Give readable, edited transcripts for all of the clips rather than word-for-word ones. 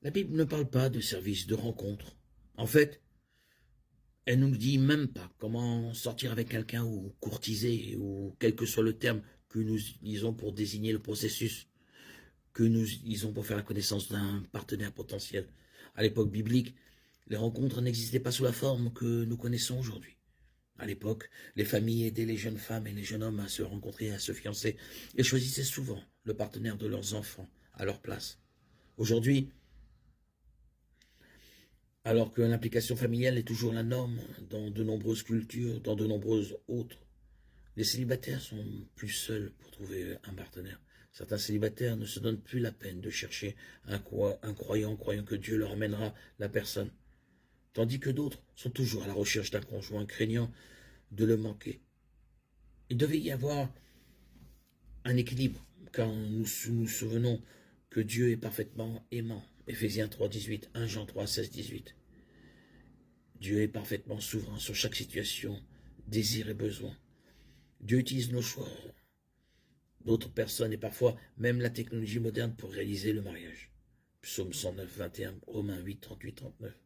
La Bible ne parle pas de service de rencontre. En fait, elle ne nous dit même pas comment sortir avec quelqu'un ou courtiser ou quel que soit le terme que nous utilisons pour désigner le processus que nous utilisons pour faire la connaissance d'un partenaire potentiel. À l'époque biblique, les rencontres n'existaient pas sous la forme que nous connaissons aujourd'hui. À l'époque, les familles aidaient les jeunes femmes et les jeunes hommes à se rencontrer et à se fiancer et choisissaient souvent le partenaire de leurs enfants à leur place. Aujourd'hui, alors que l'implication familiale est toujours la norme dans de nombreuses cultures, dans de nombreuses autres, les célibataires sont plus seuls pour trouver un partenaire. Certains célibataires ne se donnent plus la peine de chercher un croyant, croyant que Dieu leur amènera la personne, tandis que d'autres sont toujours à la recherche d'un conjoint, craignant de le manquer. Il devait y avoir un équilibre, quand nous souvenons que Dieu est parfaitement aimant. Éphésiens 3,18, 1 Jean 3, 16, 18. Dieu est parfaitement souverain sur chaque situation, désir et besoin. Dieu utilise nos choix, d'autres personnes et parfois même la technologie moderne pour réaliser le mariage. Psaume 109, 21, Romains 8, 38, 39.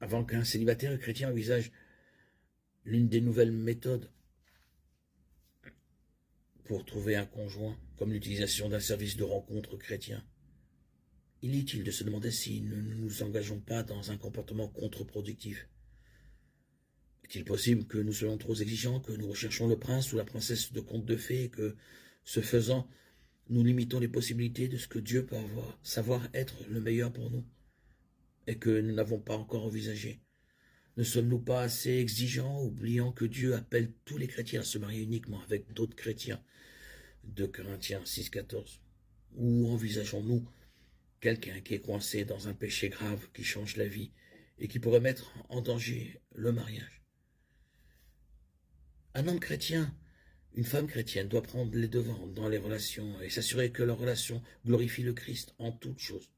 Avant qu'un célibataire chrétien envisage l'une des nouvelles méthodes pour trouver un conjoint, comme l'utilisation d'un service de rencontre chrétien, il est utile de se demander si nous ne nous engageons pas dans un comportement contre-productif. Est-il possible que nous soyons trop exigeants, que nous recherchons le prince ou la princesse de conte de fées et que, ce faisant, nous limitons les possibilités de ce que Dieu peut savoir être le meilleur pour nous et que nous n'avons pas encore envisagé? Ne sommes-nous pas assez exigeants, oubliant que Dieu appelle tous les chrétiens à se marier uniquement avec d'autres chrétiens? 2 Corinthiens 6, 14. Ou envisageons-nous quelqu'un qui est coincé dans un péché grave qui change la vie et qui pourrait mettre en danger le mariage? Un homme chrétien, une femme chrétienne doit prendre les devants dans les relations et s'assurer que leur relation glorifie le Christ en toutes choses.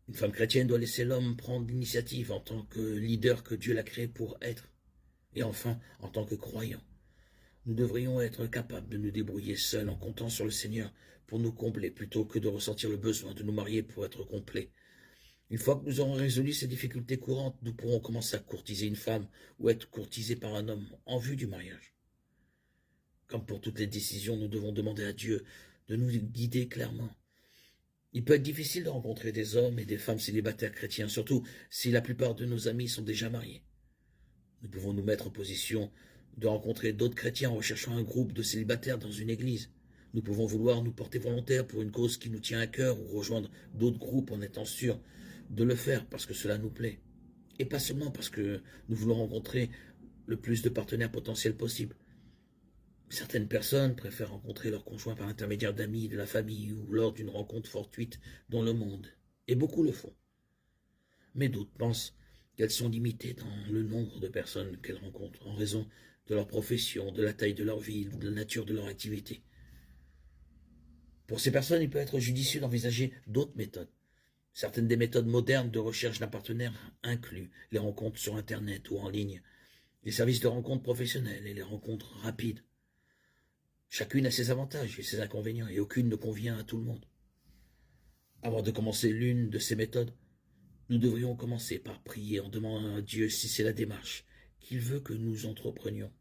Une femme chrétienne doit laisser l'homme prendre l'initiative en tant que leader que Dieu l'a créé pour être. Et enfin, en tant que croyant, nous devrions être capables de nous débrouiller seuls en comptant sur le Seigneur pour nous combler plutôt que de ressentir le besoin de nous marier pour être complets. Une fois que nous aurons résolu ces difficultés courantes, nous pourrons commencer à courtiser une femme ou être courtisés par un homme en vue du mariage. Comme pour toutes les décisions, nous devons demander à Dieu de nous guider clairement. Il peut être difficile de rencontrer des hommes et des femmes célibataires chrétiens, surtout si la plupart de nos amis sont déjà mariés. Nous pouvons nous mettre en position de rencontrer d'autres chrétiens en recherchant un groupe de célibataires dans une église. Nous pouvons vouloir nous porter volontaires pour une cause qui nous tient à cœur ou rejoindre d'autres groupes en étant sûrs de le faire parce que cela nous plaît. Et pas seulement parce que nous voulons rencontrer le plus de partenaires potentiels possible. Certaines personnes préfèrent rencontrer leur conjoint par l'intermédiaire d'amis, de la famille ou lors d'une rencontre fortuite dans le monde. Et beaucoup le font. Mais d'autres pensent qu'elles sont limitées dans le nombre de personnes qu'elles rencontrent en raison de leur profession, de la taille de leur ville ou de la nature de leur activité. Pour ces personnes, il peut être judicieux d'envisager d'autres méthodes. Certaines des méthodes modernes de recherche d'un partenaire incluent les rencontres sur Internet ou en ligne, les services de rencontres professionnels et les rencontres rapides. Chacune a ses avantages et ses inconvénients, et aucune ne convient à tout le monde. Avant de commencer l'une de ces méthodes, nous devrions commencer par prier en demandant à Dieu si c'est la démarche qu'il veut que nous entreprenions.